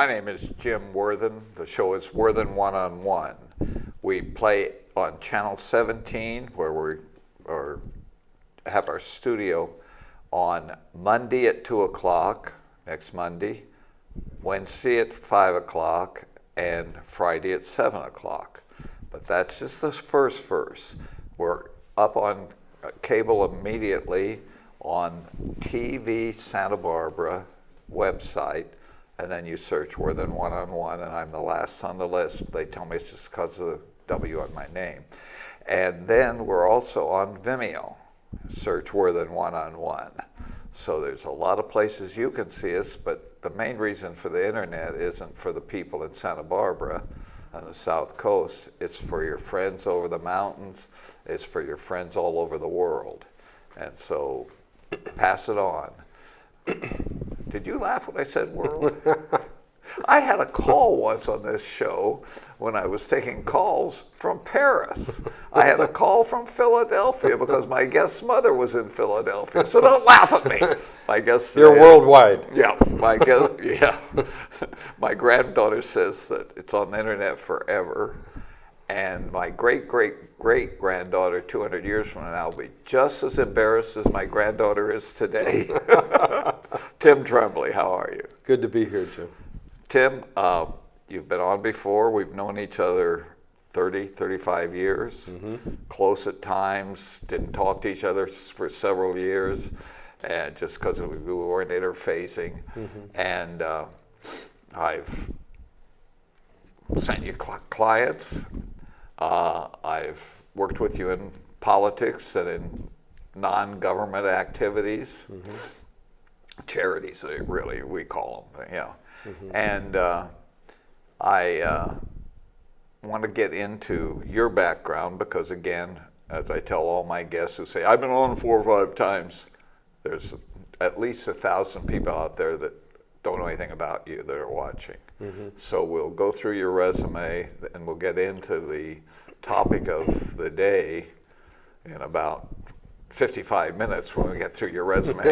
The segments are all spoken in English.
My name is Jim Worthen. The show is Worthen One-on-One. We play on Channel 17, where we have our studio on Monday at 2 o'clock, next Monday, Wednesday at 5 o'clock, and Friday at 7 o'clock. But that's just the first. We're up on cable immediately on TV Santa Barbara website, and then you search Worthen One-on-One, and I'm the last on the list. They tell me it's just because of the W on my name. And then we're also on Vimeo. Search Worthen One-on-One. So there's a lot of places you can see us, but the main reason for the internet isn't for the people in Santa Barbara on the South Coast. It's for your friends over the mountains. It's for your friends all over the world. And so pass it on. Did you laugh when I said world? I had a call once on this show when I was taking calls from Paris. I had a call from Philadelphia because my guest's mother was in Philadelphia. So don't laugh at me. My guest, you're worldwide. Yeah, my guest, yeah. My granddaughter says that it's on the internet forever. And my great-great-great-granddaughter 200 years from now will be just as embarrassed as my granddaughter is today. Tim Tremblay, how are you? Good to be here, Jim. Tim, you've been on before. We've known each other 30, 35 years, close at times, didn't talk to each other for several years, and just because we weren't interfacing. And I've sent you clients. I've worked with you in politics and in non-government activities, charities, really, we call them, yeah. And I want to get into your background because, again, as I tell all my guests who say, I've been on 4 or 5 times, there's at least 1,000 people out there that don't know anything about you that are watching. So we'll go through your resume and we'll get into the topic of the day in about 55 minutes when we get through your resume.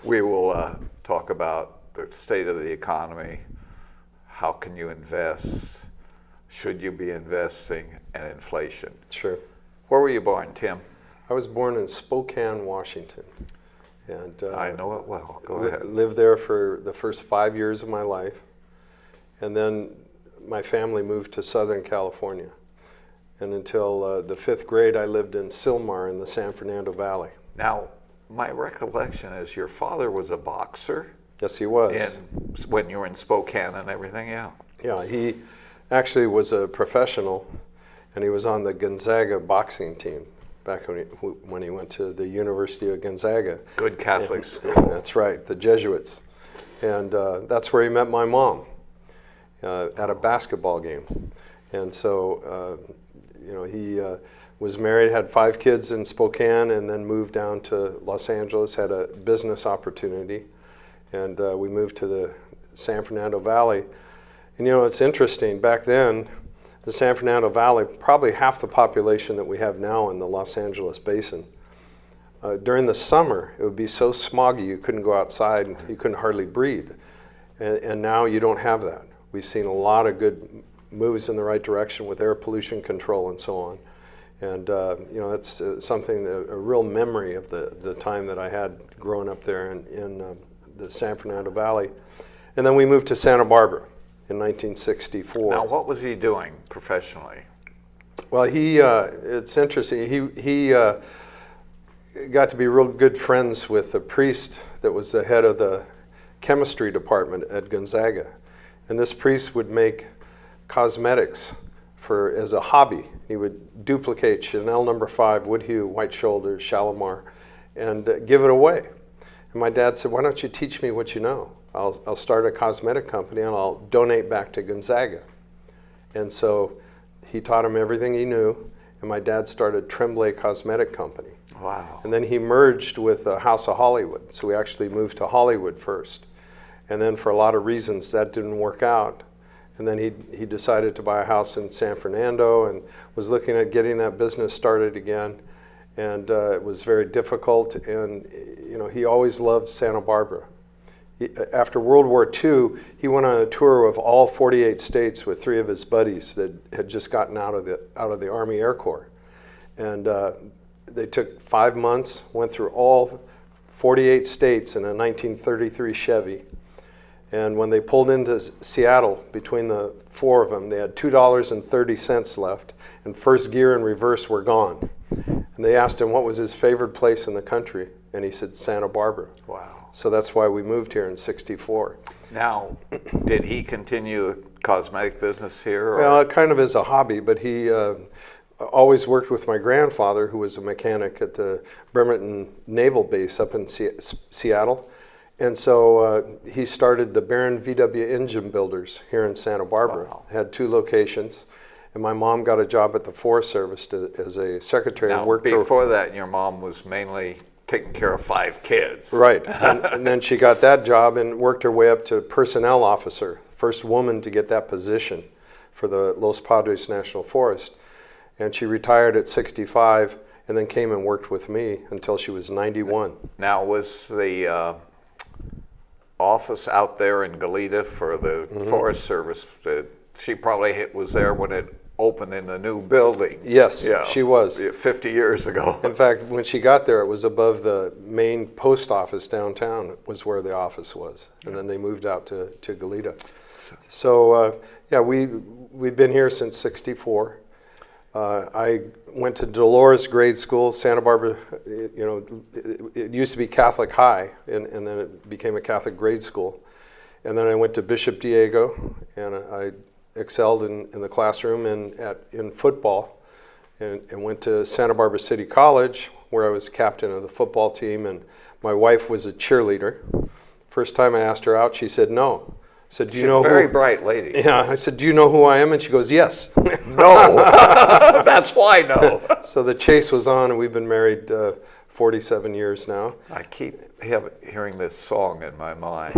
We will talk about the state of the economy, how can you invest, should you be investing, and inflation. Sure. Where were you born, Tim? I was born in Spokane, Washington. And I know it well. Go ahead. Lived there for the first 5 years of my life. And then my family moved to Southern California. And until the 5th grade, I lived in Sylmar in the San Fernando Valley. Now, my recollection is your father was a boxer. Yes, he was. When you were in Spokane and everything, yeah. Yeah, he actually was a professional, and he was on the Gonzaga boxing team back when he went to the University of Gonzaga. Good Catholic school. That's right, the Jesuits. And that's where he met my mom at a basketball game. And so, he was married, had 5 kids in Spokane, and then moved down to Los Angeles, had a business opportunity. And we moved to the San Fernando Valley. And it's interesting, back then, the San Fernando Valley, probably half the population that we have now in the Los Angeles basin. During the summer, it would be so smoggy you couldn't go outside, and you couldn't hardly breathe. And now you don't have that. We've seen a lot of good moves in the right direction with air pollution control and so on. And that's something, a real memory of the time that I had growing up there in the San Fernando Valley. And then we moved to Santa Barbara in 1964. Now, what was he doing professionally? Well, it's interesting. He got to be real good friends with a priest that was the head of the chemistry department at Gonzaga. And this priest would make cosmetics as a hobby. He would duplicate Chanel No. 5, Woodhue, White Shoulders, Shalimar, and give it away. And my dad said, why don't you teach me what you know? I'll start a cosmetic company and I'll donate back to Gonzaga. And so he taught him everything he knew, and my dad started Tremblay Cosmetic Company. Wow. And then he merged with House of Hollywood. So we actually moved to Hollywood first. And then for a lot of reasons that didn't work out. And then he decided to buy a house in San Fernando and was looking at getting that business started again. And it was very difficult. And he always loved Santa Barbara. After World War II, he went on a tour of all 48 states with 3 of his buddies that had just gotten out of the Army Air Corps. And they took 5 months, went through all 48 states in a 1933 Chevy. And when they pulled into Seattle, between the 4 of them, they had $2.30 left, and first gear and reverse were gone. And they asked him what was his favorite place in the country, and he said Santa Barbara. Wow. So that's why we moved here in '64. Now, did he continue the cosmetic business here? Or? Well, kind of as a hobby, but he always worked with my grandfather, who was a mechanic at the Bremerton Naval Base up in Seattle. And so he started the Barron VW Engine Builders here in Santa Barbara. Wow. Had 2 locations. And my mom got a job at the Forest Service as a secretary. Now, and worked before that, your mom was mainly taking care of 5 kids. Right. And then she got that job and worked her way up to personnel officer, first woman to get that position for the Los Padres National Forest. And she retired at 65 and then came and worked with me until she was 91. Now, was the office out there in Goleta for the Forest Service, she probably was there when it opened in the new building. Yes, yeah, she was. 50 years ago. In fact, when she got there, it was above the main post office downtown was where the office was. And then they moved out to Goleta. So, yeah, we've been here since '64. I went to Dolores Grade School, Santa Barbara. It used to be Catholic High, and then it became a Catholic grade school. And then I went to Bishop Diego, and I excelled in the classroom and in football, and went to Santa Barbara City College, where I was captain of the football team, and my wife was a cheerleader. First time I asked her out, she said no. I said, "Do you know who?" Very bright lady. Yeah, I said, "Do you know who I am?" And she goes, "Yes." No, that's why no. So the chase was on, and we've been married 47 years now. I keep hearing this song in my mind.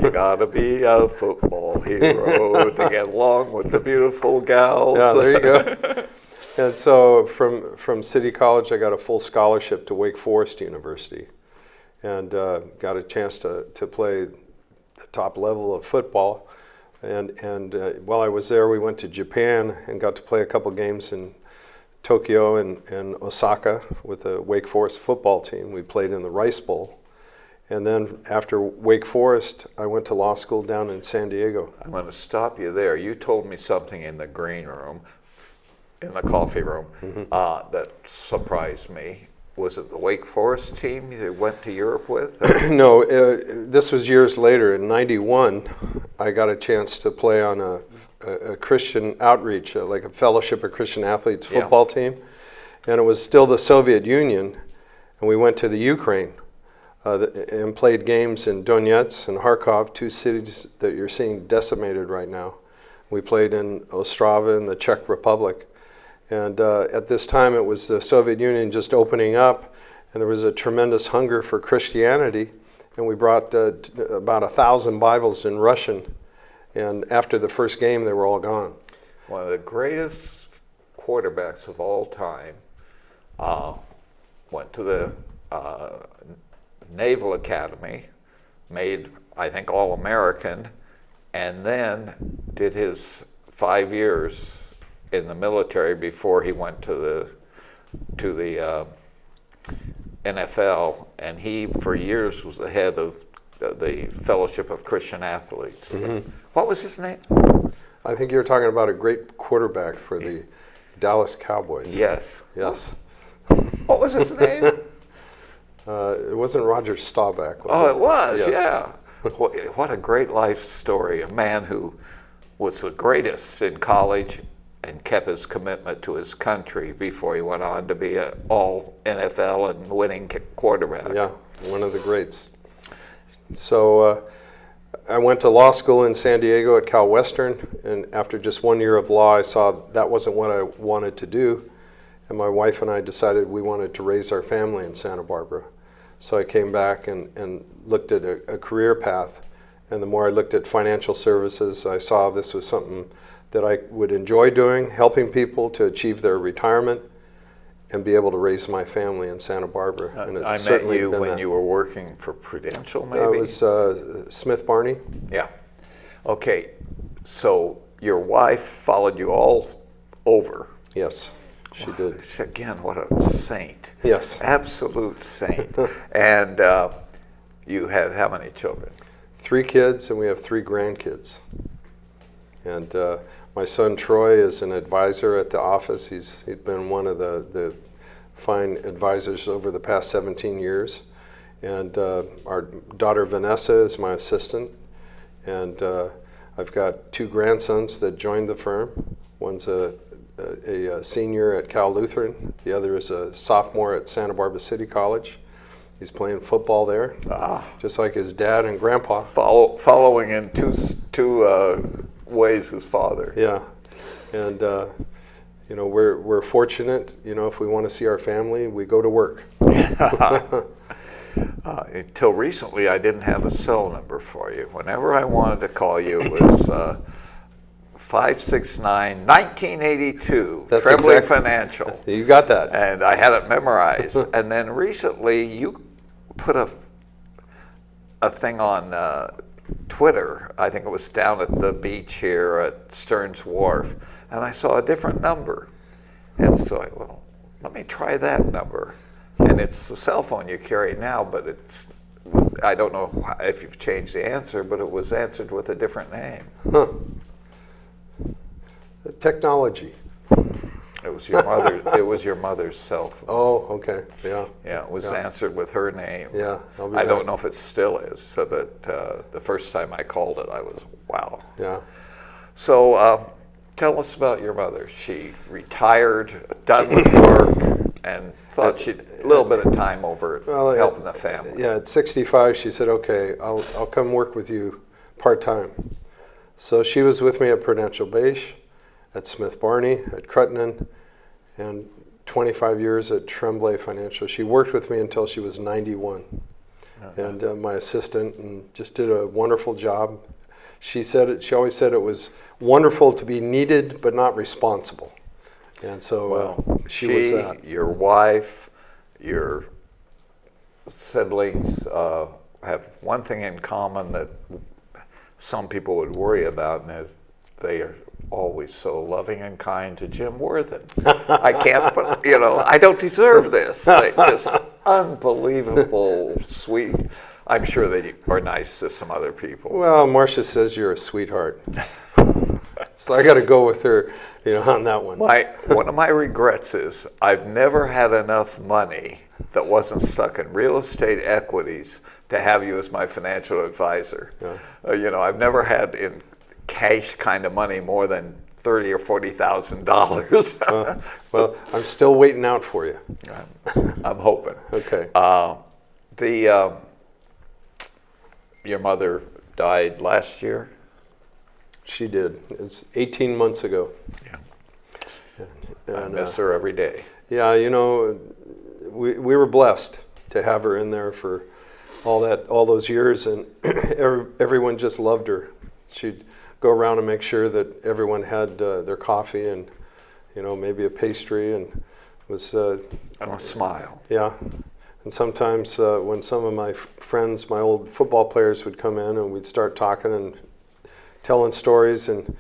You gotta be a football hero to get along with the beautiful gals. Yeah, there you go. And so from City College, I got a full scholarship to Wake Forest University, and got a chance to play the top level of football. And while I was there, we went to Japan and got to play a couple games in Tokyo and Osaka with the Wake Forest football team. We played in the Rice Bowl. And then after Wake Forest, I went to law school down in San Diego. I'm going to stop you there. You told me something in the green room, in the coffee room, that surprised me. Was it the Wake Forest team you went to Europe with? No, this was years later. In '91, I got a chance to play on a Christian outreach, like a Fellowship of Christian Athletes football team. And it was still the Soviet Union. And we went to the Ukraine and played games in Donetsk and Kharkov, 2 cities that you're seeing decimated right now. We played in Ostrava in the Czech Republic. And at this time, it was the Soviet Union just opening up, and there was a tremendous hunger for Christianity. And we brought about 1,000 Bibles in Russian. And after the first game, they were all gone. One of the greatest quarterbacks of all time went to the Naval Academy, made, I think, All-American, and then did his 5 years in the military before he went to the NFL, and he for years was the head of the Fellowship of Christian Athletes. Mm-hmm. What was his name? I think you're talking about a great quarterback for the Dallas Cowboys. Yes. Yes. What was his name? It wasn't Roger Staubach, was Oh, it? it was, Yes. yeah. What a great life story. A man who was the greatest in college and kept his commitment to his country before he went on to be an all NFL and winning quarterback. Yeah, one of the greats. So I went to law school in San Diego at Cal Western, and after just 1 year of law, I saw that wasn't what I wanted to do, and my wife and I decided we wanted to raise our family in Santa Barbara. So I came back and looked at a career path, and the more I looked at financial services, I saw this was something that I would enjoy doing, helping people to achieve their retirement. and be able to raise my family in Santa Barbara. And I met you when you were working for Prudential, maybe? It was Smith Barney. Yeah. Okay, so your wife followed you all over. Yes, she did. Again, what a saint. Yes. Absolute saint. And you had how many children? 3 kids, and we have 3 grandkids. And my son Troy is an advisor at the office. He'd been one of the fine advisors over the past 17 years. And our daughter Vanessa is my assistant. And I've got 2 grandsons that joined the firm. One's a senior at Cal Lutheran. The other is a sophomore at Santa Barbara City College. He's playing football there, just like his dad and grandpa. Following in two ways his father. Yeah, and you know, we're fortunate. You know, if we want to see our family, we go to work. Until recently, I didn't have a cell number for you. Whenever I wanted to call you, it was 569-1982, That's Tremblay exactly. Financial. You got that. And I had it memorized. And then recently, you put a thing on Twitter. I think it was down at the beach here at Stearns Wharf. And I saw a different number. And so I, well, let me try that number. And it's the cell phone you carry now, but it's, I don't know if you've changed the answer, but it was answered with a different name. Huh. Technology. It was your mother. It was your mother's cell phone. Oh, okay. Yeah. Yeah, it was answered with her name. Yeah. I don't know if it still is. So that the first time I called it, I was wow. Yeah. So tell us about your mother. She retired, done with work, and thought she'd a little bit of time over helping the family. Yeah, at 65, she said, "Okay, I'll come work with you part-time." So she was with me at Prudential Beige, at Smith Barney, at Crutnan, and 25 years at Tremblay Financial. She worked with me until she was 91, and my assistant, and just did a wonderful job. She always said it was wonderful to be needed but not responsible, and so she was that. Your wife, your siblings have one thing in common that some people would worry about, and they are always so loving and kind to Jim Worthen. I can't, you know, I don't deserve this. Just unbelievable, sweet. I'm sure they are nice to some other people. Well, Marcia says you're a sweetheart. So I got to go with her, you know, on that one. One of my regrets is I've never had enough money that wasn't stuck in real estate equities to have you as my financial advisor. Yeah. You know, I've never had in cash kind of money more than $30,000 or $40,000. Well, I'm still waiting out for you. I'm hoping. Okay. Your mother died last year? She did. It's 18 months ago. Yeah. And, I miss her every day. Yeah, you know, we were blessed to have her in there for all those years, and everyone just loved her. She'd go around and make sure that everyone had their coffee and, you know, maybe a pastry, and was and a smile. Yeah. And sometimes when some of my friends, my old football players, would come in, and we'd start talking and telling stories, and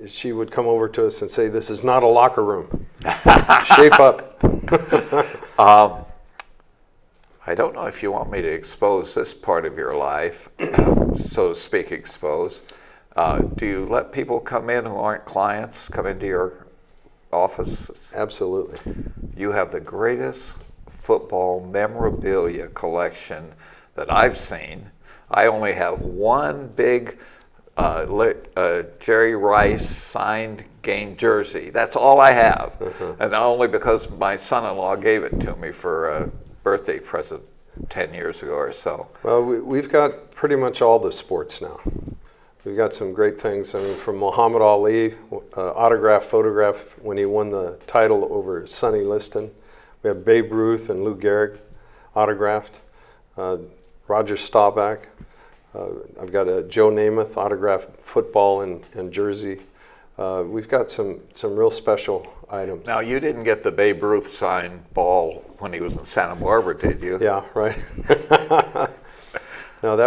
she would come over to us and say, "This is not a locker room. Shape up." I don't know if you want me to expose this part of your life, so to speak, expose. Do you let people come in who aren't clients come into your office? Absolutely. You have the greatest football memorabilia collection that I've seen. I only have one big Jerry Rice signed game jersey. That's all I have. And only because my son-in-law gave it to me for a birthday present 10 years ago or so. Well, we've got pretty much all the sports now. We've got some great things. I mean, from Muhammad Ali, autograph, photograph when he won the title over Sonny Liston. We have Babe Ruth and Lou Gehrig autographed. Roger Staubach. I've got a Joe Namath autographed football and jersey. we've got some real special items. Now, you didn't get the Babe Ruth signed ball when he was in Santa Barbara, did you? Yeah, right. No,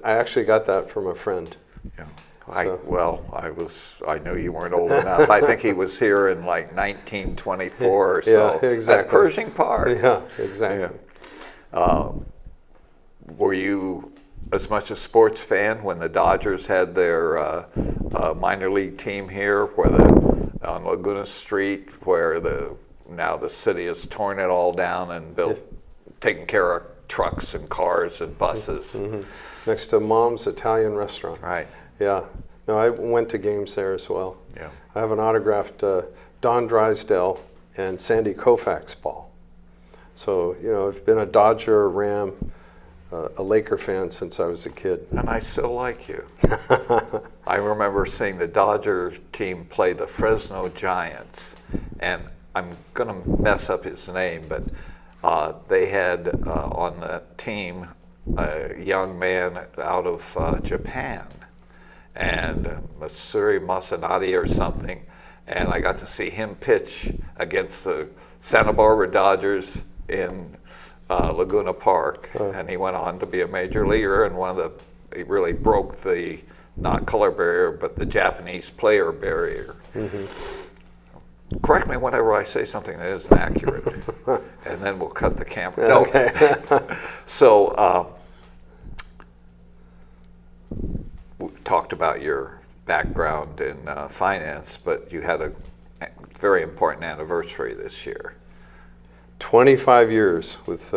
I actually got that from a friend. Yeah. So. I knew you weren't old enough. I think he was here in like 1924 or so. Yeah, exactly. At Pershing Park. Yeah, exactly. Yeah. Were you as much a sports fan when the Dodgers had their minor league team here, on Laguna Street, where now the city has torn it all down and taken care of trucks and cars and buses? Mm-hmm. Next to Mom's Italian restaurant. Right. Yeah. No, I went to games there as well. Yeah. I have an autographed Don Drysdale and Sandy Koufax ball. So, I've been a Dodger, a Ram, a Laker fan since I was a kid. And I still like you. I remember seeing the Dodger team play the Fresno Giants, and I'm going to mess up his name, but they had on the team a young man out of Japan, and Matsuri Masanadi or something, and I got to see him pitch against the Santa Barbara Dodgers in Laguna Park, and he went on to be a major leaguer, and he really broke the not color barrier but the Japanese player barrier. Mm-hmm. Correct me whenever I say something that isn't accurate, and then we'll cut the camera. No. Okay. So we talked about your background in finance, but you had a very important anniversary this year. 25 years with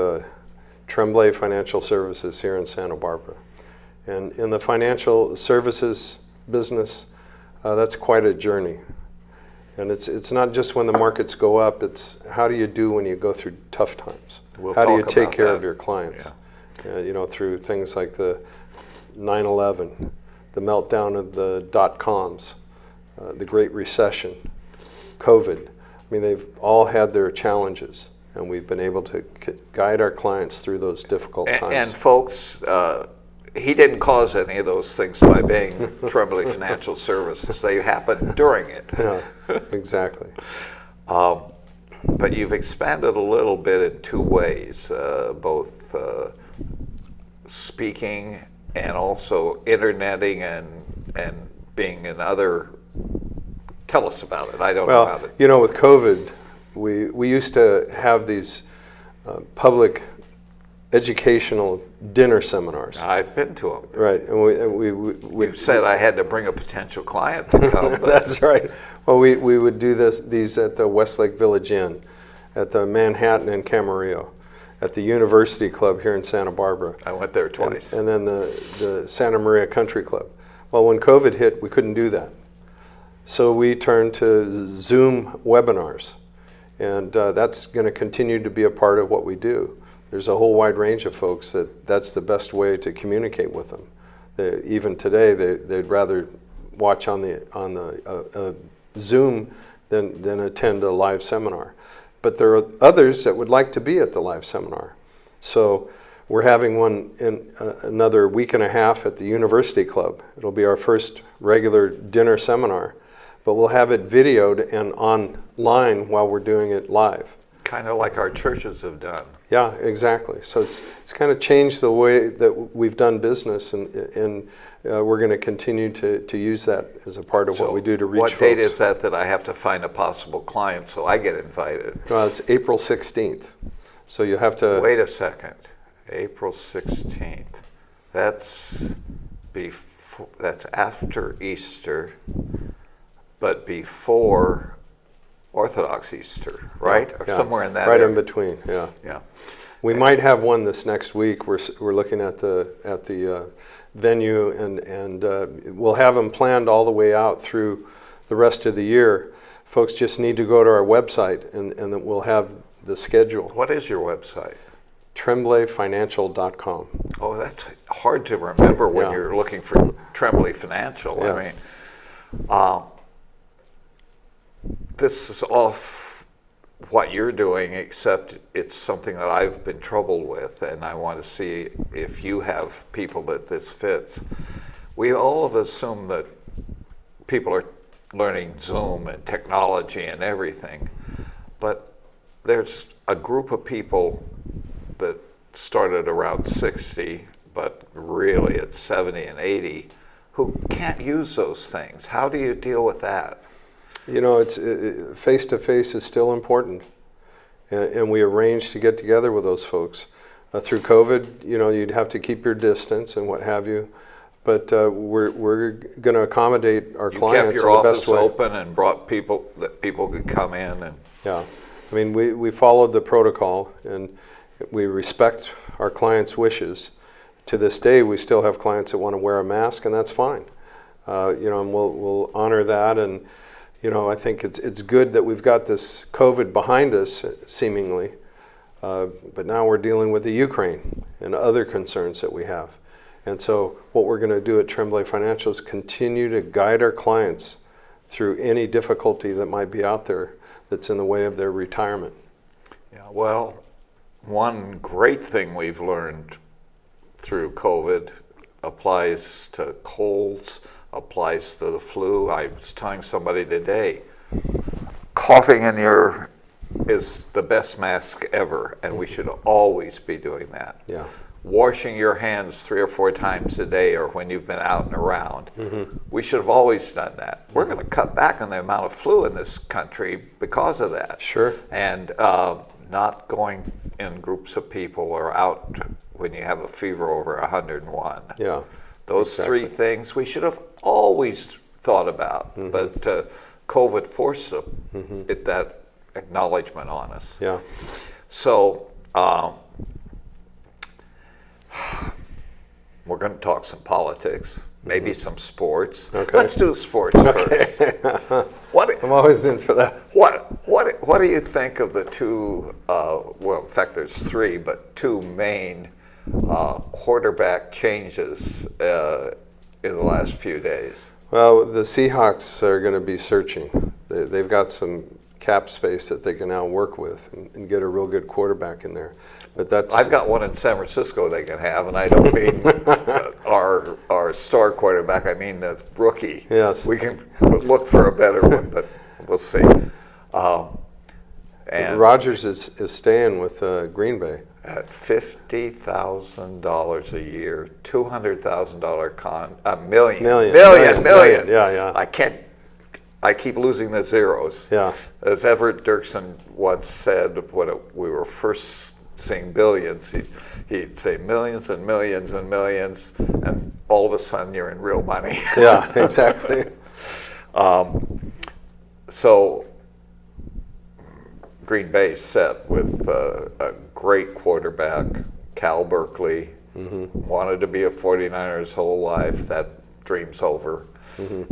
Tremblay Financial Services here in Santa Barbara. And in the financial services business, that's quite a journey. And it's not just when the markets go up, it's how do you do when you go through tough times? How do you take care of your clients? Yeah. Through things like the 9/11, the meltdown of the dot-coms, the Great Recession, COVID. I mean, they've all had their challenges, and we've been able to guide our clients through those difficult times. And folks, he didn't cause any of those things by being Tremblay Financial Services. They happened during it. Yeah, exactly. But you've expanded a little bit in two ways, both speaking and also interneting and being in other. Tell us about it. I don't know about it. With COVID, we used to have these public educational dinner seminars. I've been to them. Right, and we said I had to bring a potential client to come. That's right. Well, we would do these at the Westlake Village Inn, at the Manhattan in Camarillo, at the University Club here in Santa Barbara. I went there twice. And then the Santa Maria Country Club. Well, when COVID hit, we couldn't do that. So we turned to Zoom webinars, and that's going to continue to be a part of what we do. There's a whole wide range of folks that's the best way to communicate with them. Even today, they'd rather watch on the Zoom than attend a live seminar. But there are others that would like to be at the live seminar. So we're having one in another week and a half at the University Club. It'll be our first regular dinner seminar, but we'll have it videoed and online while we're doing it live. Kind of like our churches have done. Yeah, exactly. So it's kind of changed the way that we've done business, and we're going to continue to use that as a part of what we do to reach folks. What date is that I have to find a possible client so I get invited? Well, it's April 16th. So you have to... Wait a second. April 16th. That's after Easter, but before Orthodox Easter, right? Or somewhere in that right area. In between, yeah. Yeah. We might have one this next week. We're looking at the venue, and we'll have them planned all the way out through the rest of the year. Folks just need to go to our website, and then we'll have the schedule. What is your website? TremblayFinancial.com. Oh, that's hard to remember when you're looking for Tremblay Financial. Yes. I mean, this is off what you're doing, except it's something that I've been troubled with, and I want to see if you have people that this fits. We all have assumed that people are learning Zoom and technology and everything. But there's a group of people that started around 60, but really at 70 and 80, who can't use those things. How do you deal with that? You know, it's face-to-face is still important, and we arranged to get together with those folks. Through COVID, you know, you'd have to keep your distance and what have you, but we're going to accommodate our clients in the best way. You kept your office open and brought people that people could come in and. Yeah, I mean, we followed the protocol and we respect our clients' wishes. To this day, we still have clients that want to wear a mask, and that's fine. You know, and we'll honor that. And you know, I think it's good that we've got this COVID behind us, seemingly. But now we're dealing with the Ukraine and other concerns that we have. And so, what we're going to do at Tremblay Financial is continue to guide our clients through any difficulty that might be out there that's in the way of their retirement. Yeah. Well, one great thing we've learned through COVID applies to colds, applies to the flu. I was telling somebody today, coughing in your is the best mask ever, and we should always be doing that. Yeah. Washing your hands 3 or 4 times a day, or when you've been out and around. We should have always done that. We're going to cut back on the amount of flu in this country because of that. Sure. And not going in groups of people or out when you have a fever over 101. Yeah. Those exactly. 3 things we should have always thought about, but COVID forced that acknowledgement on us. Yeah. So we're going to talk some politics, maybe some sports. Okay. Let's do sports first. I'm always in for that. What do you think of the 2? Well, in fact, there's 3, but 2 main quarterback changes in the last few days? Well, the Seahawks are going to be searching. They've got some cap space that they can now work with and get a real good quarterback in there. But that's I've got one in San Francisco they can have, and I don't mean our star quarterback. I mean the rookie. Yes. We can look for a better one, but we'll see. And Rodgers is staying with Green Bay. At $50,000 a year, $200,000 million. Yeah. I keep losing the zeros. Yeah. As Everett Dirksen once said, when we were first seeing billions, he'd say millions and millions and millions, and all of a sudden you're in real money. Yeah, exactly. So Green Bay set with a great quarterback, Cal Berkeley, wanted to be a 49er his whole life. That dream's over.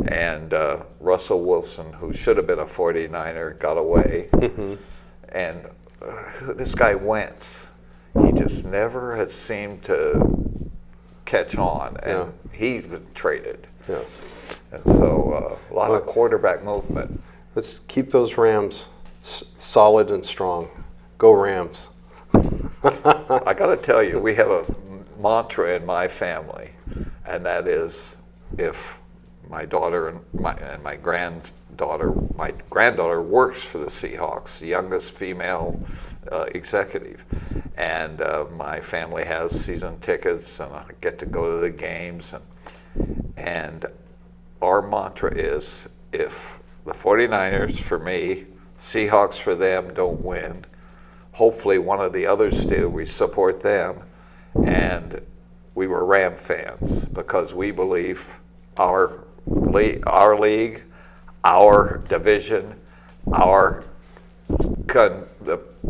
And Russell Wilson, who should have been a 49er, got away. And this guy Wentz, he just never has seemed to catch on, and he's been traded. Yes. And so a lot of quarterback movement. Let's keep those Rams solid and strong. Go Rams. I got to tell you, we have a mantra in my family, and that is, if my daughter and my granddaughter works for the Seahawks, the youngest female executive, and my family has season tickets, and I get to go to the games, and our mantra is, if the 49ers for me, Seahawks for them don't win, hopefully one of the others do, we support them. And we were Ram fans because we believe our league, our division, the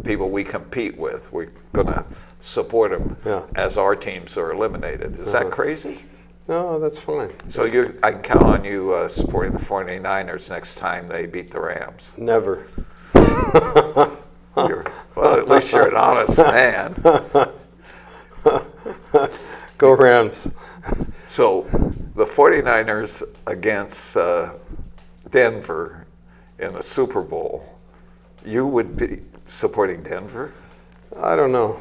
people we compete with, we're going to support them as our teams are eliminated. Is that crazy? No, that's fine. So I can count on you supporting the 49ers next time they beat the Rams. Never. Well, at least you're an honest man. Go Rams. So the 49ers against Denver in the Super Bowl, you would be supporting Denver? I don't know.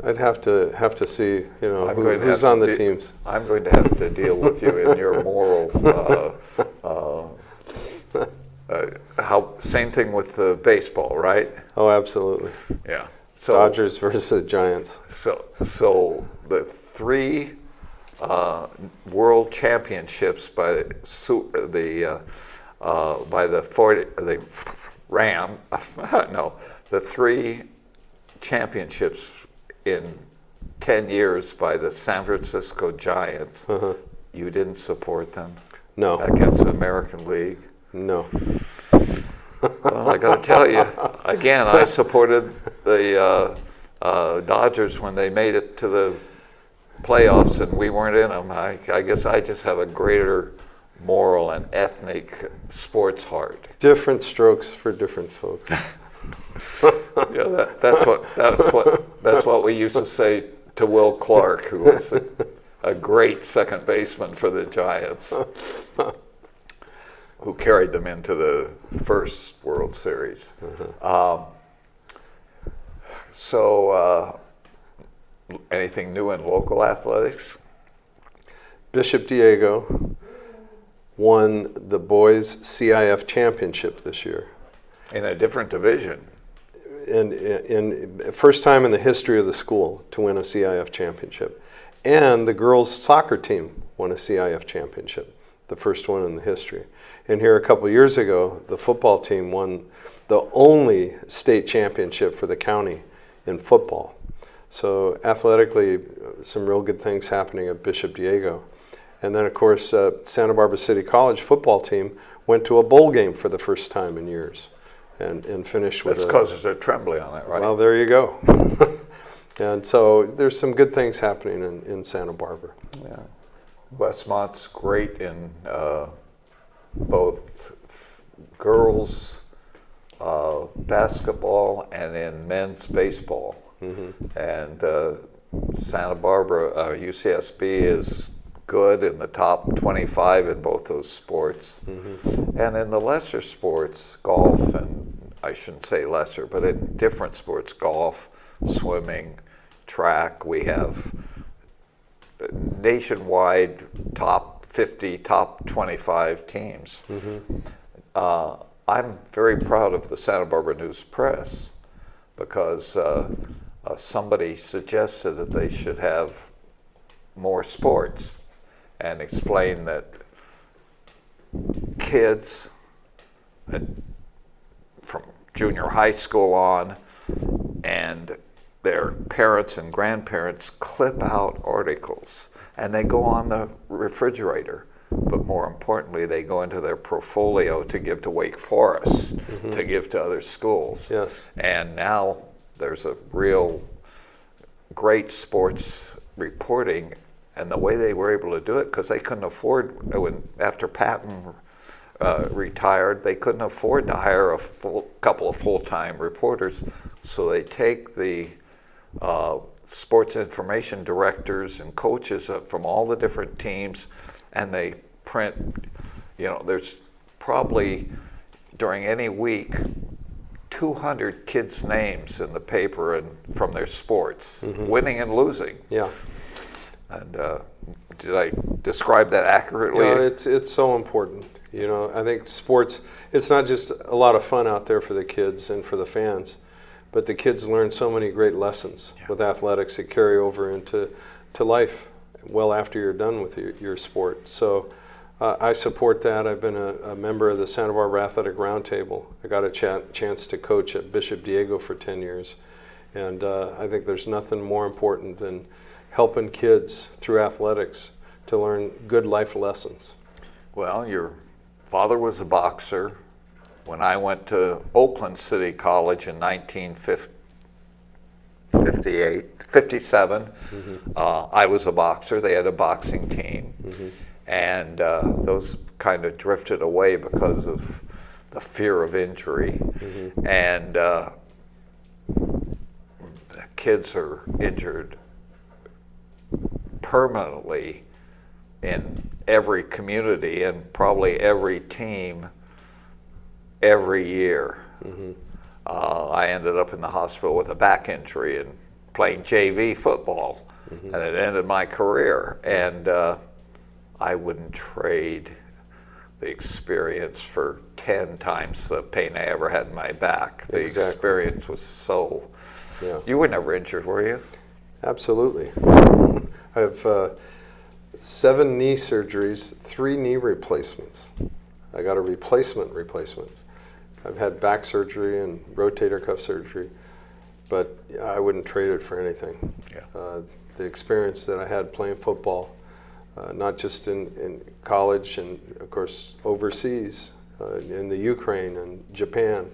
I'd have to see, who's on the teams. I'm going to have to deal with you in your moral same thing with the baseball, right? Oh, absolutely. Yeah. So Dodgers versus the Giants. So the three world championships by the 3 championships in 10 years by the San Francisco Giants. You didn't support them? No. Against the American League? No. Well, I got to tell you, again, I supported the Dodgers when they made it to the playoffs, and we weren't in them. I guess I just have a greater moral and ethnic sports heart. Different strokes for different folks. Yeah, that's what we used to say to Will Clark, who was a great second baseman for the Giants, who carried them into the first World Series. So, anything new in local athletics? Bishop Diego won the boys CIF championship this year. In a different division. And in first time in the history of the school to win a CIF championship. And the girls soccer team won a CIF championship, the first one in the history. And here a couple years ago, the football team won the only state championship for the county in football. So athletically, some real good things happening at Bishop Diego. And then of course, Santa Barbara City College football team went to a bowl game for the first time in years and finished with That's because there's a Tremblay on it, right? Well, there you go. And so there's some good things happening in Santa Barbara. Yeah. Westmont's great in both girls basketball and in men's baseball. And Santa Barbara, UCSB is good in the top 25 in both those sports. And in the lesser sports, golf, and I shouldn't say lesser, but in different sports, golf, swimming, track, we have nationwide top 50, top 25 teams. I'm very proud of the Santa Barbara News Press because somebody suggested that they should have more sports and explain that kids from junior high school on and their parents and grandparents clip out articles and they go on the refrigerator, but more importantly they go into their portfolio to give to Wake Forest, to give to other schools. Yes. And now there's a real great sports reporting, and the way they were able to do it, because they couldn't afford, after Patton retired, they couldn't afford to hire a couple of full-time reporters, so they take the sports information directors and coaches from all the different teams, and they print, there's probably during any week 200 kids' names in the paper and from their sports, winning and losing. Yeah. And did I describe that accurately? It's so important. I think sports, it's not just a lot of fun out there for the kids and for the fans, but the kids learn so many great lessons with athletics that carry over into life well after you're done with your sport. So I support that. I've been a member of the Santa Barbara Athletic Roundtable. I got a chance to coach at Bishop Diego for 10 years. And I think there's nothing more important than helping kids through athletics to learn good life lessons. Well, your father was a boxer. When I went to Oakland City College in 1957, I was a boxer. They had a boxing team. And those kind of drifted away because of the fear of injury. And the kids are injured permanently in every community and probably every team every year. I ended up in the hospital with a back injury and playing JV football, and it ended my career. And I wouldn't trade the experience for 10 times the pain I ever had in my back. The Exactly. experience was so. Yeah. You were never injured, were you? Absolutely. I have 7 knee surgeries, 3 knee replacements. I got a replacement. I've had back surgery and rotator cuff surgery, but I wouldn't trade it for anything. Yeah. The experience that I had playing football, not just in college and of course overseas, in the Ukraine and Japan,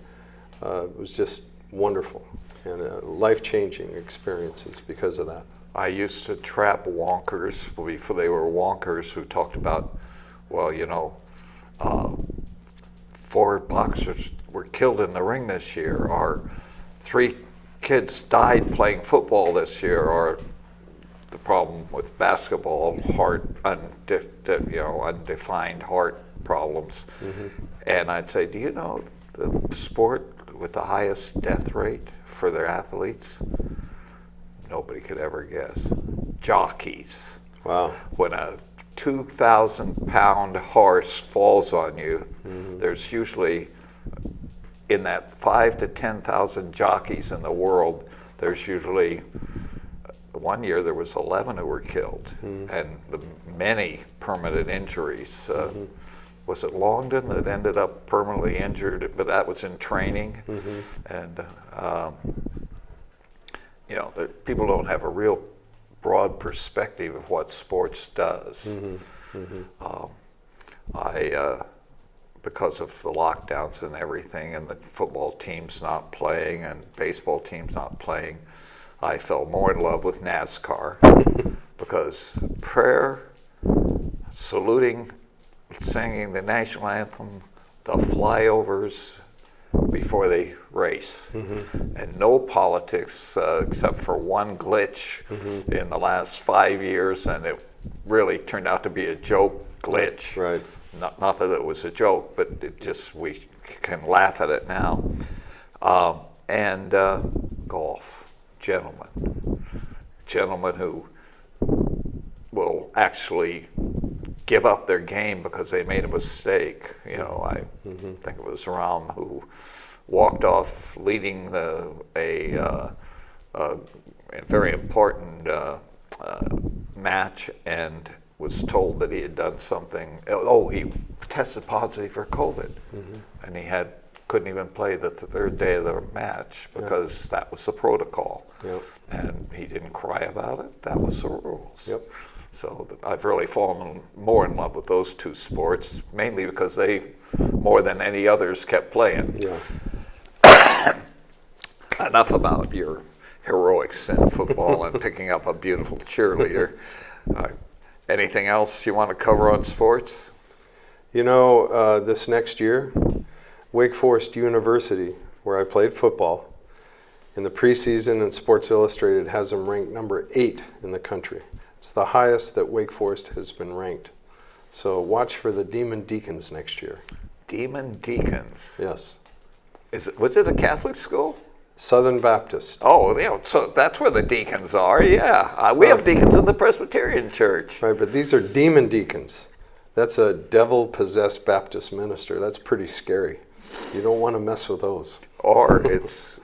was just wonderful and life-changing experiences because of that. I used to trap wonkers before they were wonkers who talked about, well, you know, 4 boxers were killed in the ring this year, or 3 kids died playing football this year, or the problem with basketball, undefined heart problems. Mm-hmm. And I'd say, do you know the sport with the highest death rate for their athletes? Nobody could ever guess. Jockeys. Wow. When a 2,000-pound horse falls on you, mm-hmm. there's usually, in that 5,000 to 10,000 jockeys in the world, there's usually, one year there was 11 who were killed, mm-hmm. and many permanent injuries. Mm-hmm. Was it Longden that ended up permanently injured? But that was in training, mm-hmm. and you know, people don't have a real broad perspective of what sports does. Mm-hmm. Mm-hmm. Because of the lockdowns and everything, and the football teams not playing and baseball teams not playing, I fell more in love with NASCAR because prayer, saluting, singing the national anthem, the flyovers before they race, mm-hmm. and no politics except for one glitch mm-hmm. in the last 5 years, and it really turned out to be a joke glitch. Right. Not that it was a joke, but it just, we can laugh at it now. And golf, gentlemen who will actually give up their game because they made a mistake. You know, I mm-hmm. think it was Rahm who walked off leading a very important match and was told that he had done something. Oh, he tested positive for COVID, mm-hmm. and he couldn't even play the 3rd day of the match because that was the protocol. Yep. And he didn't cry about it. That was the rules. Yep. So I've really fallen more in love with those 2 sports, mainly because they, more than any others, kept playing. Yeah. Enough about your heroics in football and picking up a beautiful cheerleader. Anything else you want to cover on sports? You know, this next year, Wake Forest University, where I played football, in the preseason and Sports Illustrated has them ranked number 8 in the country. It's the highest that Wake Forest has been ranked. So watch for the Demon Deacons next year. Demon Deacons? Yes. Was it a Catholic school? Southern Baptist. Oh, yeah, so that's where the deacons are, yeah. We have deacons in the Presbyterian Church. Right, but these are demon deacons. That's a devil-possessed Baptist minister. That's pretty scary. You don't want to mess with those. Or it's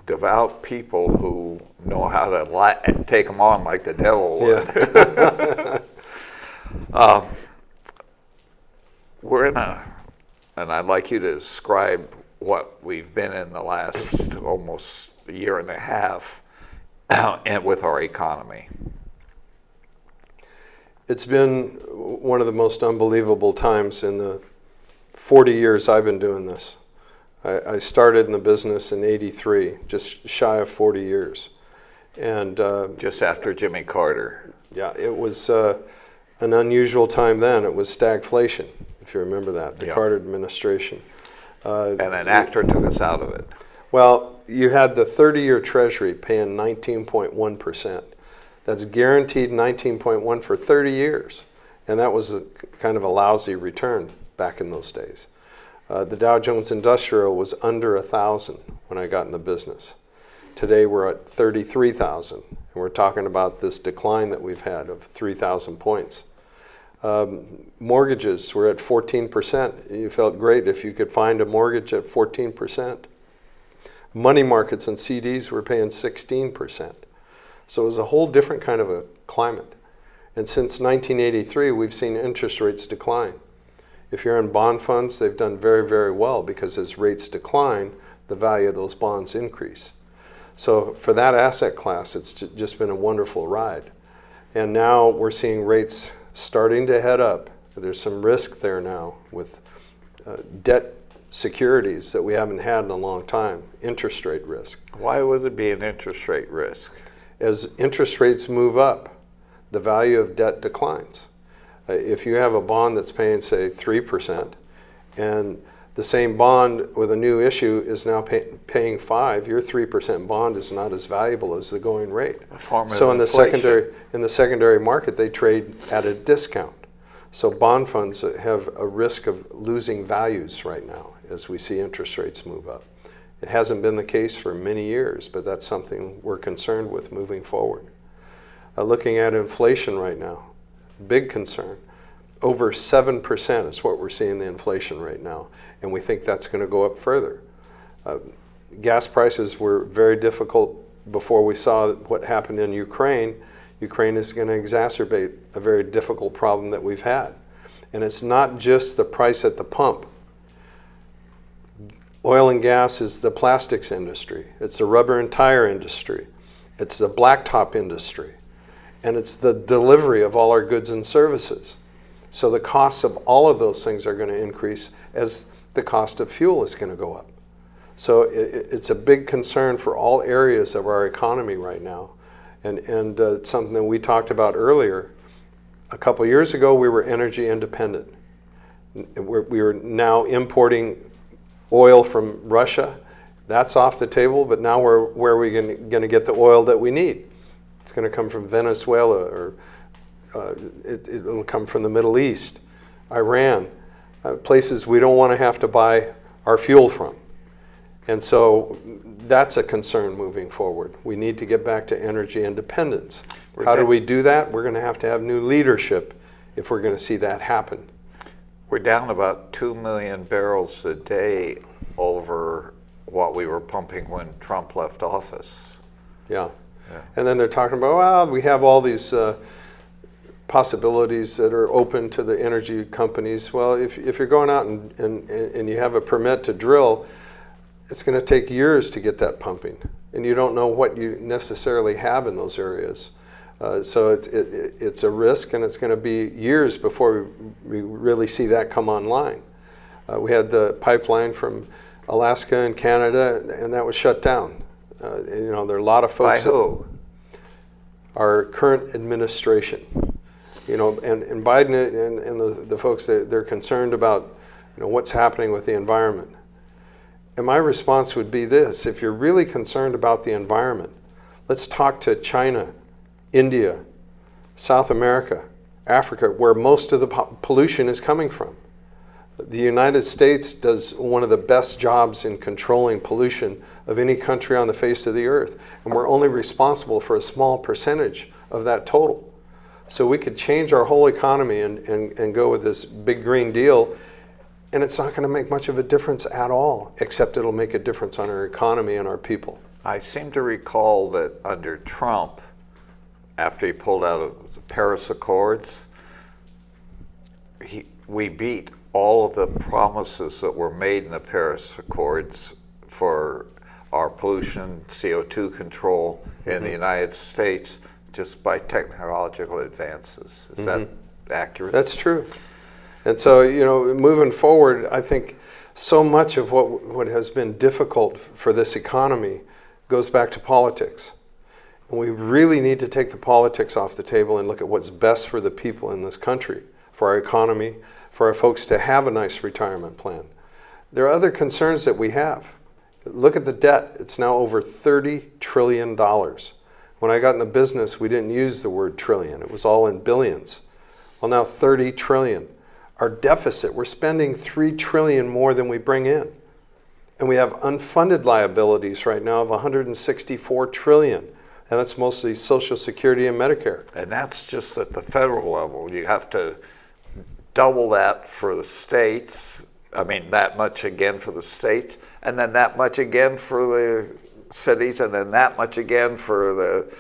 devout people who know how to take them on like the devil would. Yeah. We're in and I'd like you to describe what we've been in the last almost a year and a half and with our economy. It's been one of the most unbelievable times in the 40 years I've been doing this. I started in the business in '83, just shy of 40 years. And just after Jimmy Carter. Yeah, it was an unusual time then. It was stagflation, if you remember that, the Carter administration. And an actor took us out of it. Well, you had the 30-year Treasury paying 19.1%. That's guaranteed 19.1 for 30 years. And that was kind of a lousy return back in those days. The Dow Jones Industrial was under 1,000 when I got in the business. Today we're at 33,000, and we're talking about this decline that we've had of 3,000 points. Mortgages were at 14%. You felt great if you could find a mortgage at 14%. Money markets and CDs were paying 16%. So it was a whole different kind of a climate. And since 1983, we've seen interest rates decline. If you're in bond funds, they've done very, very well because as rates decline, the value of those bonds increase. So for that asset class, it's just been a wonderful ride. And now we're seeing rates starting to head up. There's some risk there now with debt securities that we haven't had in a long time, interest rate risk. Why would it be an interest rate risk? As interest rates move up, the value of debt declines. If you have a bond that's paying, say, 3%, and the same bond with a new issue is now paying 5%, your 3% bond is not as valuable as the going rate. So in the secondary market, they trade at a discount. So bond funds have a risk of losing values right now as we see interest rates move up. It hasn't been the case for many years, but that's something we're concerned with moving forward. Looking at inflation right now, big concern. Over 7% is what we're seeing the inflation rate now, and we think that's going to go up further. Gas prices were very difficult before we saw what happened in Ukraine. Ukraine is going to exacerbate a very difficult problem that we've had. And it's not just the price at the pump. Oil and gas is the plastics industry. It's the rubber and tire industry. It's the blacktop industry. And it's the delivery of all our goods and services. So the costs of all of those things are going to increase as the cost of fuel is going to go up. So it's a big concern for all areas of our economy right now. And it's something that we talked about earlier. A couple years ago, we were energy independent. We were now importing oil from Russia. That's off the table, but now where are we going to get the oil that we need? It's going to come from Venezuela, or it will come from the Middle East, Iran, places we don't want to have to buy our fuel from. And so that's a concern moving forward. We need to get back to energy independence. How do we do that? We're going to have new leadership if we're going to see that happen. We're down about 2 million barrels a day over what we were pumping when Trump left office. Yeah. And then they're talking about, well, we have all these possibilities that are open to the energy companies. Well, if you're going out and you have a permit to drill, it's going to take years to get that pumping. And you don't know what you necessarily have in those areas. So it's a risk, and it's going to be years before we really see that come online. We had the pipeline from Alaska and Canada, and that was shut down. There are a lot of folks. By who? Our current administration. And Biden and the folks, they're concerned about what's happening with the environment. And my response would be this: if you're really concerned about the environment, let's talk to China, India, South America, Africa, where most of the pollution is coming from. The United States does one of the best jobs in controlling pollution of any country on the face of the earth. And we're only responsible for a small percentage of that total. So we could change our whole economy and go with this big green deal, and it's not going to make much of a difference at all, except it'll make a difference on our economy and our people. I seem to recall that under Trump, after he pulled out of the Paris Accords, we beat all of the promises that were made in the Paris Accords for our pollution, CO2 control in the United States just by technological advances. Is that accurate? That's true. And so, moving forward, I think so much of what has been difficult for this economy goes back to politics. And we really need to take the politics off the table and look at what's best for the people in this country, for our economy, for our folks to have a nice retirement plan. There are other concerns that we have. Look at the debt. It's now over $30 trillion. When I got in the business, we didn't use the word trillion. It was all in billions. Well, now 30 trillion. Our deficit, we're spending $3 trillion more than we bring in. And we have unfunded liabilities right now of $164 trillion. And that's mostly Social Security and Medicare. And that's just at the federal level. You have to double that for the states. I mean, that much again for the states, and then that much again for the cities, and then that much again for the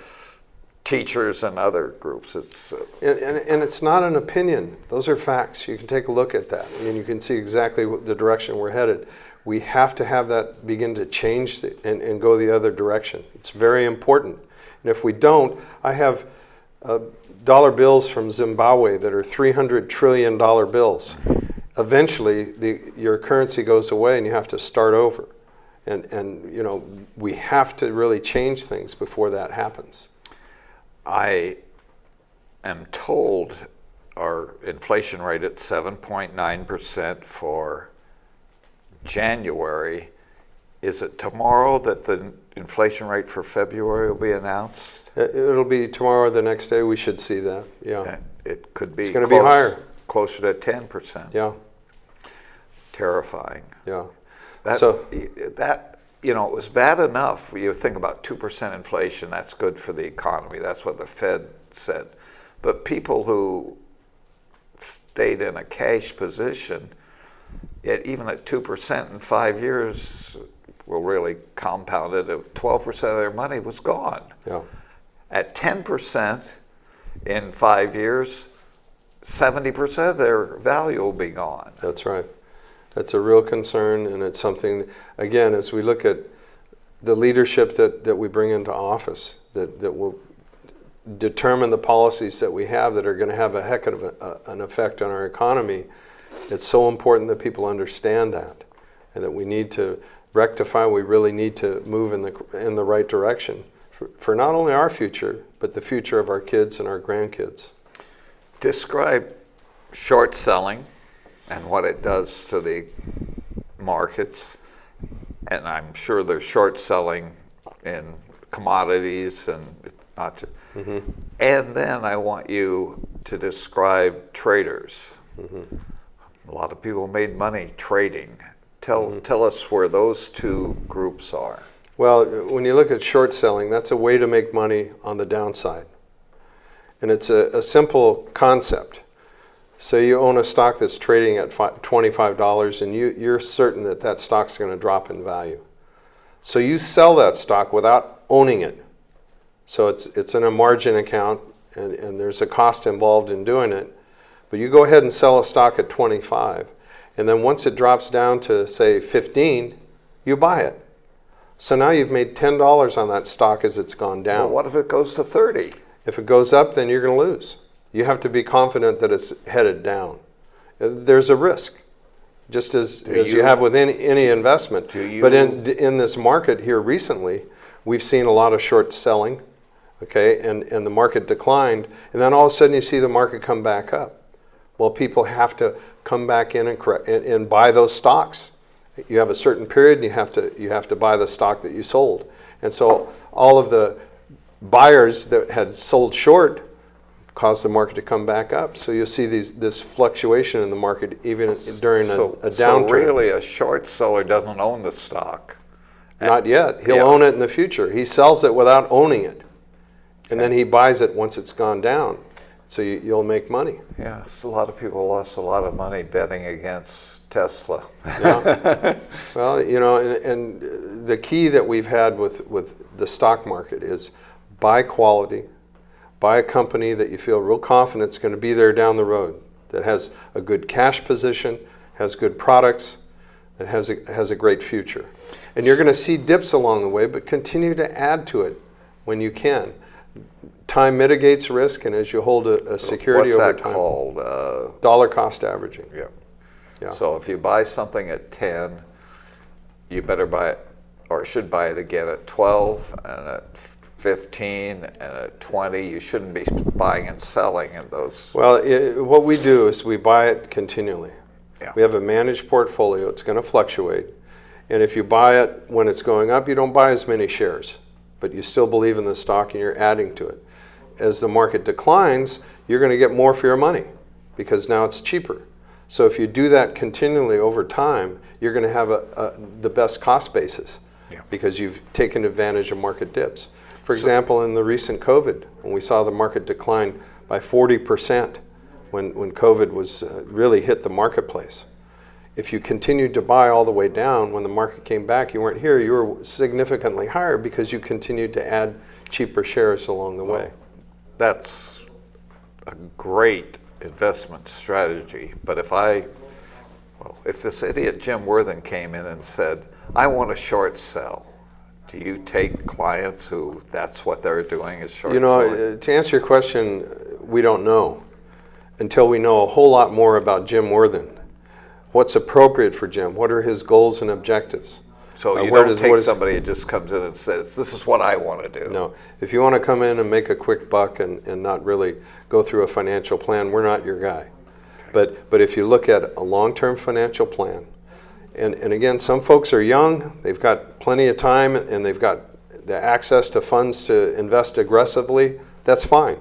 teachers and other groups. It's and it's not an opinion. Those are facts. You can take a look at that, and you can see exactly the direction we're headed. We have to have that begin to change and go the other direction. It's very important. And if we don't, I have dollar bills from Zimbabwe that are $300 trillion bills. Eventually, your currency goes away and you have to start over. And you know, we have to really change things before that happens. I am told our inflation rate at 7.9% for January. Is it tomorrow that the inflation rate for February will be announced? It'll be tomorrow or the next day. We should see that. Yeah. And it could be. It's going to be higher. Closer to 10%. Yeah. Terrifying. Yeah. That you know, it was bad enough. You think about 2% inflation. That's good for the economy. That's what the Fed said. But people who stayed in a cash position, even at 2% in 5 years, will really compound it. 12% of their money was gone. Yeah. At 10% in 5 years, 70% of their value will be gone. That's right. That's a real concern, and it's something, again, as we look at the leadership that we bring into office, that will determine the policies that we have that are going to have a heck of an effect on our economy. It's so important that people understand that, and that we need to rectify. We really need to move in the right direction for not only our future, but the future of our kids and our grandkids. Describe short selling and what it does to the markets. And I'm sure there's short selling in commodities and not just. Mm-hmm. And then I want you to describe traders. Mm-hmm. A lot of people made money trading. Tell us where those two groups are. Well, when you look at short selling, that's a way to make money on the downside. And it's a simple concept. So you own a stock that's trading at $25 and you're certain that stock's going to drop in value. So you sell that stock without owning it. So it's in a margin account and there's a cost involved in doing it. But you go ahead and sell a stock at 25, and then once it drops down to, say, 15, you buy it. So now you've made $10 on that stock as it's gone down. Well, what if it goes to 30? If it goes up, then you're going to lose. You have to be confident that it's headed down. There's a risk, just as you have with any investment. But in this market here recently, we've seen a lot of short selling, okay, and the market declined, and then all of a sudden you see the market come back up. Well, people have to come back in and buy those stocks. You have a certain period, and you have to buy the stock that you sold. And so all of the buyers that had sold short caused the market to come back up. So you'll see this fluctuation in the market even during a downturn. So really a short seller doesn't own the stock? Not yet. He'll own it in the future. He sells it without owning it. And then he buys it once it's gone down. So you'll make money. Yes, a lot of people lost a lot of money betting against Tesla. Yeah. Well, you know, and the key that we've had with the stock market is buy quality, buy a company that you feel real confident is going to be there down the road, that has a good cash position, has good products, that has a great future. And you're going to see dips along the way, but continue to add to it when you can. Time mitigates risk, and as you hold a security over time. What's that called? Dollar cost averaging. Yeah. So if you buy something at 10, you better buy it, or should buy it again at 12 and at 15 and at 20. You shouldn't be buying and selling in those. Well, what we do is we buy it continually. Yeah. We have a managed portfolio. It's going to fluctuate. And if you buy it when it's going up, you don't buy as many shares, but you still believe in the stock and you're adding to it. As the market declines, you're going to get more for your money because now it's cheaper. So if you do that continually over time, you're going to have the best cost basis because you've taken advantage of market dips. For example, in the recent COVID, when we saw the market decline by 40%, when COVID was really hit the marketplace. If you continued to buy all the way down, when the market came back, you weren't here, you were significantly higher because you continued to add cheaper shares along the way. That's a great investment strategy. But if this idiot Jim Worthen came in and said, I want to short sell, do you take clients who that's what they're doing is short selling? To answer your question, we don't know until we know a whole lot more about Jim Worthen. What's appropriate for Jim? What are his goals and objectives? So you don't take somebody who just comes in and says, this is what I want to do. No. If you want to come in and make a quick buck and not really go through a financial plan, we're not your guy. But if you look at a long-term financial plan, and again, some folks are young, they've got plenty of time, and they've got the access to funds to invest aggressively, that's fine.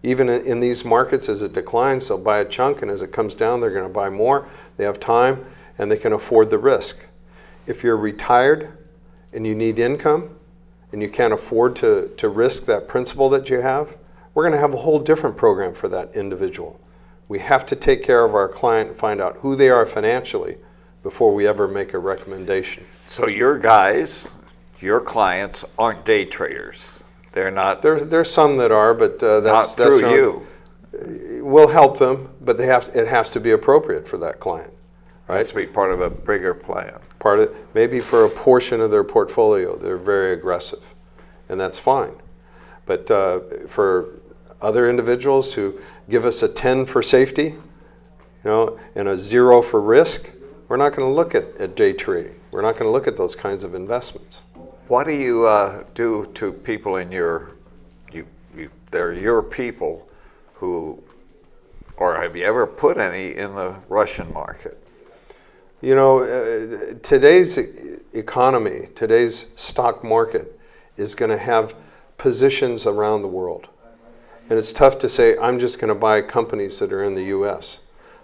Even in these markets, as it declines, they'll buy a chunk, and as it comes down, they're going to buy more. They have time, and they can afford the risk. If you're retired and you need income, and you can't afford to risk that principal that you have, we're going to have a whole different program for that individual. We have to take care of our client and find out who they are financially before we ever make a recommendation. So your guys, your clients aren't day traders. They're not. There's some that are, but that's through not, you. We'll help them, but it has to be appropriate for that client. Right? It has to be part of a bigger plan. Maybe for a portion of their portfolio, they're very aggressive, and that's fine. But for other individuals who give us a 10 for safety, and a 0 for risk, we're not going to look at day trading. We're not going to look at those kinds of investments. What do you do to people in they're your people who, or have you ever put any in the Russian market? Today's economy, today's stock market is going to have positions around the world. And it's tough to say, I'm just going to buy companies that are in the U.S.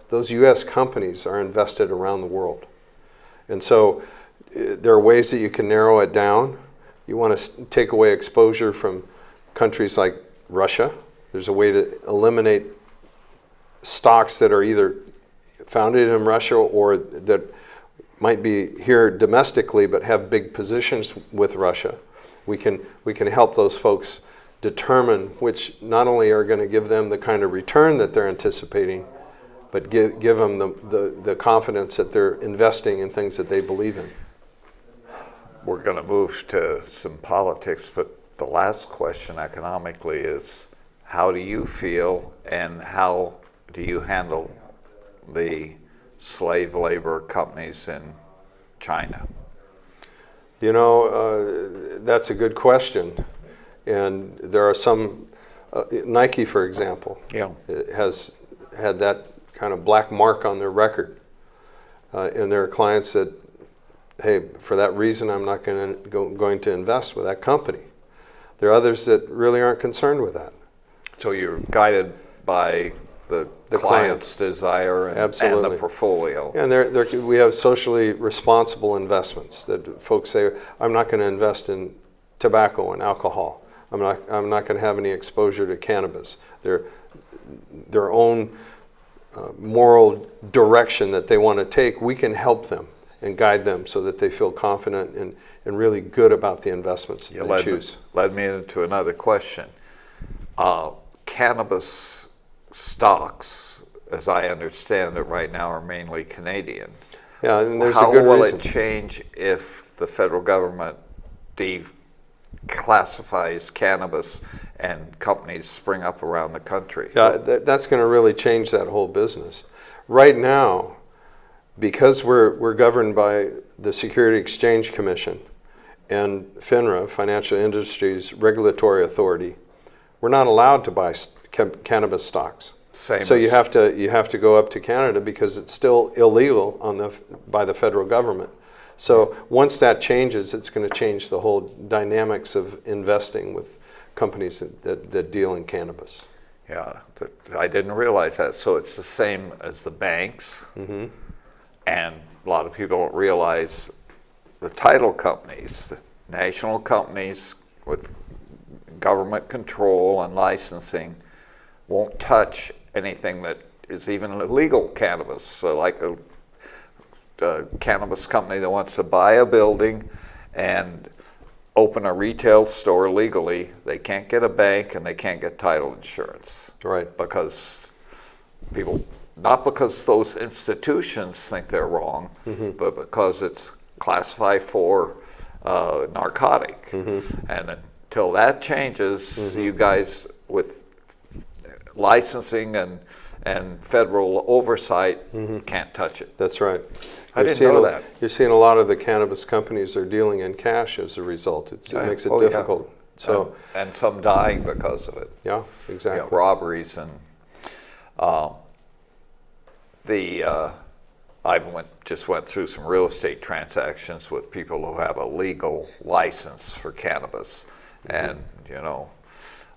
Those U.S. companies are invested around the world. And so there are ways that you can narrow it down. You want to take away exposure from countries like Russia. There's a way to eliminate stocks that are either founded in Russia or that might be here domestically but have big positions with Russia. We can help those folks determine which not only are going to give them the kind of return that they're anticipating, but give them the confidence that they're investing in things that they believe in. We're going to move to some politics, but the last question economically is, how do you feel and how do you handle the slave labor companies in China? That's a good question. And there are some, Nike, for example, has had that kind of black mark on their record. And there are clients that, hey, for that reason, I'm not going to invest with that company. There are others that really aren't concerned with that. So you're guided by the client's desire and the portfolio. And we have socially responsible investments that folks say, I'm not going to invest in tobacco and alcohol. I'm not going to have any exposure to cannabis. Their own moral direction that they want to take, we can help them and guide them so that they feel confident and really good about the investments that they choose. Led me into another question. Cannabis stocks, as I understand it right now, are mainly Canadian. Yeah, and there's How a good will reason. it change if the federal government declassifies cannabis and companies spring up around the country? Yeah, that's going to really change that whole business. Right now, because we're governed by the Security Exchange Commission and FINRA, Financial Industries Regulatory Authority, we're not allowed to buy cannabis stocks. So you have to go up to Canada because it's still illegal by the federal government. So once that changes, it's going to change the whole dynamics of investing with companies that deal in cannabis. Yeah, I didn't realize that. So it's the same as the banks, and a lot of people don't realize the title companies, the national companies with government control and licensing, won't touch anything that is even legal cannabis. So like a cannabis company that wants to buy a building and open a retail store legally, they can't get a bank and they can't get title insurance. Right. Because people, not because those institutions think they're wrong, but because it's classified for narcotic. And until that changes, you guys with licensing and federal oversight can't touch it. That's right. I didn't know that. You're seeing a lot of the cannabis companies are dealing in cash as a result. It makes it difficult. Yeah. So and some dying because of it. yeah, exactly. Yeah, robberies and I just went through some real estate transactions with people who have a legal license for cannabis, and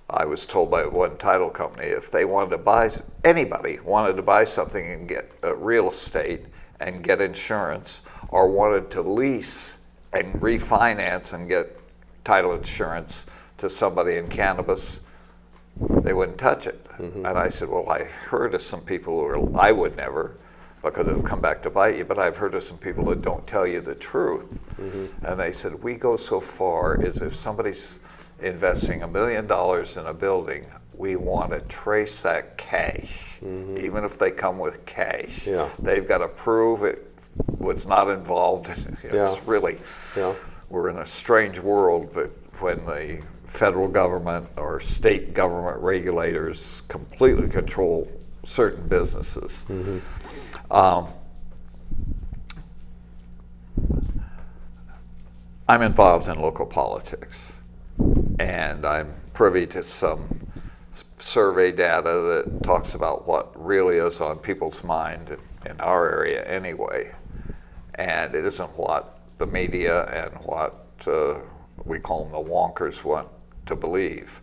I was told by one title company if they wanted to buy, anybody wanted to buy something and get real estate and get insurance, or wanted to lease and refinance and get title insurance to somebody in cannabis, they wouldn't touch it. And I said, well, I heard of some people who I would never, because it'll come back to bite you, but I've heard of some people that don't tell you the truth. And they said, we go so far as if somebody's investing $1 million in a building, we want to trace that cash, even if they come with cash. Yeah. They've got to prove it was not involved. It's really, we're in a strange world, but when the federal government or state government regulators completely control certain businesses. I'm involved in local politics, and I'm privy to some survey data that talks about what really is on people's mind in our area anyway, and it isn't what the media and what we call them the wonkers want to believe.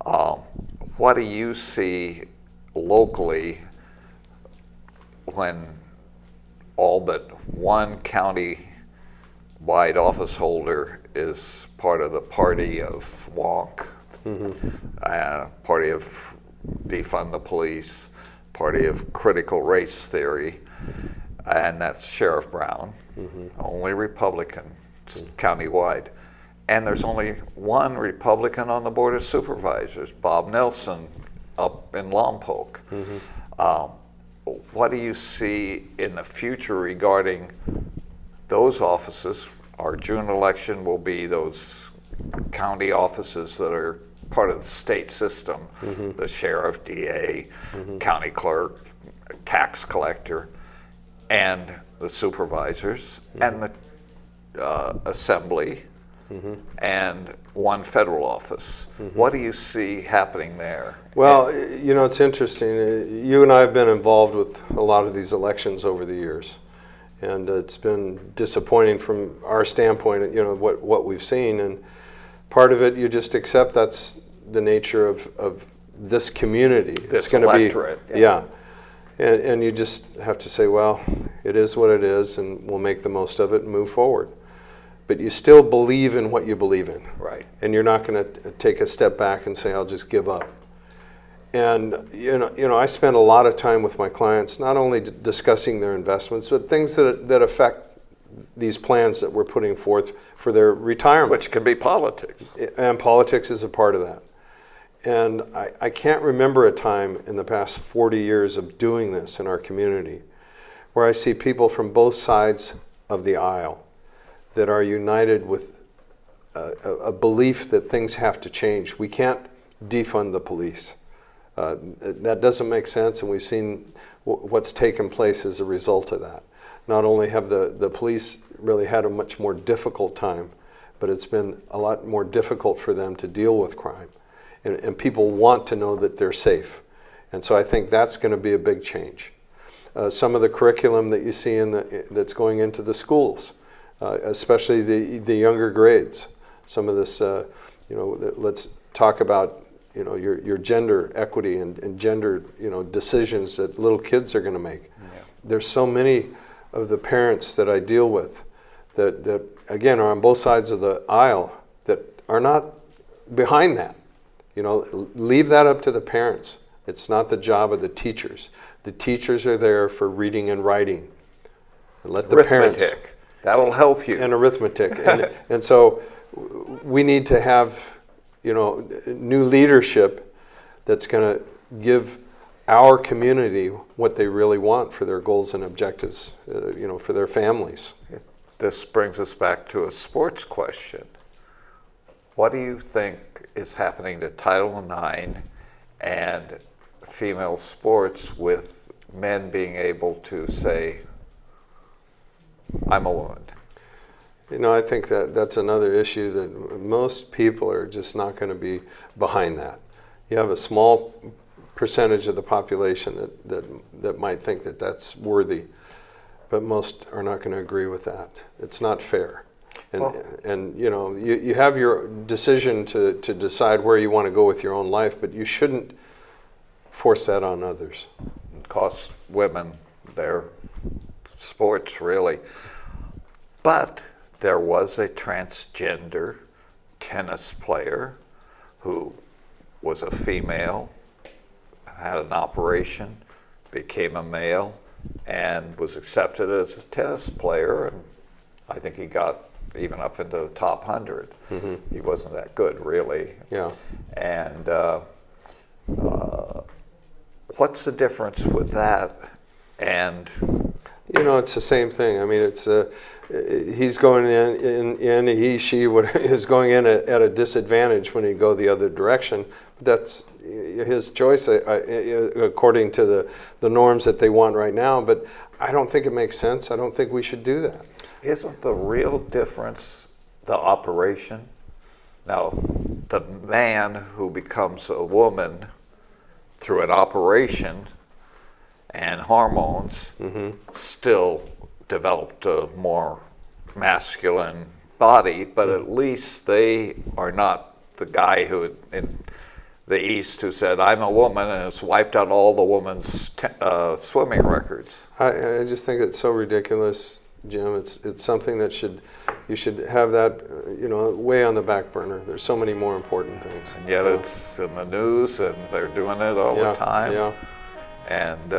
What do you see locally when all but one county-wide office holder is part of the party of wonk, party of defund the police, party of critical race theory, and that's Sheriff Brown, only Republican, countywide. And there's only one Republican on the Board of Supervisors, Bob Nelson, up in Lompoc. What do you see in the future regarding those offices? Our June election will be those county offices that are part of the state system, the sheriff, DA, county clerk, tax collector, and the supervisors, and the assembly, and one federal office. What do you see happening there? Well, it's interesting. You and I have been involved with a lot of these elections over the years, and it's been disappointing from our standpoint, what we've seen. And part of it, you just accept that's the nature of this community. This it's going to be, yeah. And you just have to say, well, it is what it is, and we'll make the most of it and move forward. But you still believe in what you believe in. Right. And you're not going to take a step back and say, I'll just give up. And I spend a lot of time with my clients, not only discussing their investments, but things that affect these plans that we're putting forth for their retirement. Which can be politics. And politics is a part of that. And I can't remember a time in the past 40 years of doing this in our community where I see people from both sides of the aisle that are united with a belief that things have to change. We can't defund the police. That doesn't make sense, and we've seen what's taken place as a result of that. Not only have the police really had a much more difficult time, but it's been a lot more difficult for them to deal with crime. And people want to know that they're safe. And so I think that's going to be a big change. Some of the curriculum that you see that's going into the schools, especially the younger grades. Some of this, let's talk about your gender equity and gender decisions that little kids are going to make. Yeah. There's so many of the parents that I deal with that again are on both sides of the aisle that are not behind that. Leave that up to the parents. It's not the job of the teachers. The teachers are there for reading and writing. Let the parents. Arithmetic. That'll help you. And arithmetic. And so we need to have, new leadership that's going to give our community what they really want for their goals and objectives, for their families. This brings us back to a sports question. What do you think is happening to Title IX and female sports with men being able to say, I'm a woman? I think that's another issue that most people are just not going to be behind that. You have a small percentage of the population that might think that that's worthy, but most are not going to agree with that. It's not fair. And you have your decision to decide where you want to go with your own life, but you shouldn't force that on others. It costs women their sports, really. But there was a transgender tennis player who was a female, had an operation, became a male, and was accepted as a tennis player, and I think he got even up into the top 100. Mm-hmm. He wasn't that good, really. Yeah. And what's the difference with that? And it's the same thing. I mean, it's he's going in she is going in at a disadvantage when he go the other direction. That's his choice according to the norms that they want right now. But I don't think it makes sense. I don't think we should do that. Isn't the real difference the operation? Now, the man who becomes a woman through an operation and hormones still developed a more masculine body, but at least they are not the guy who in the East who said, I'm a woman, and has wiped out all the women's swimming records. I just think it's so ridiculous, Jim. It's something that you should have that way on the back burner. There's so many more important things. And yet it's in the news, and they're doing it all the time. Yeah. And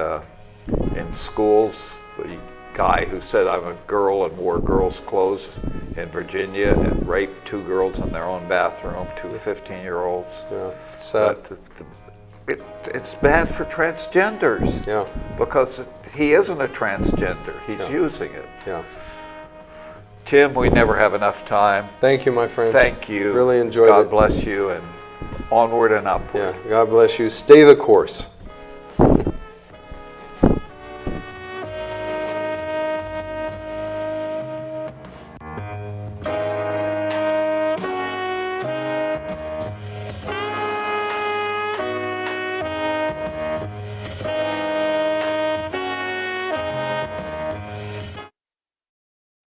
in schools, the guy who said I'm a girl and wore girls' clothes in Virginia and raped 2 girls in their own bathroom, 2 15-year-olds. Yeah, sad. But it's bad for transgenders. Yeah. Because he isn't a transgender. He's using it. Yeah. Tim, we never have enough time. Thank you, my friend. Thank you. Really enjoyed it. God bless you, and onward and upward. Yeah, God bless you. Stay the course.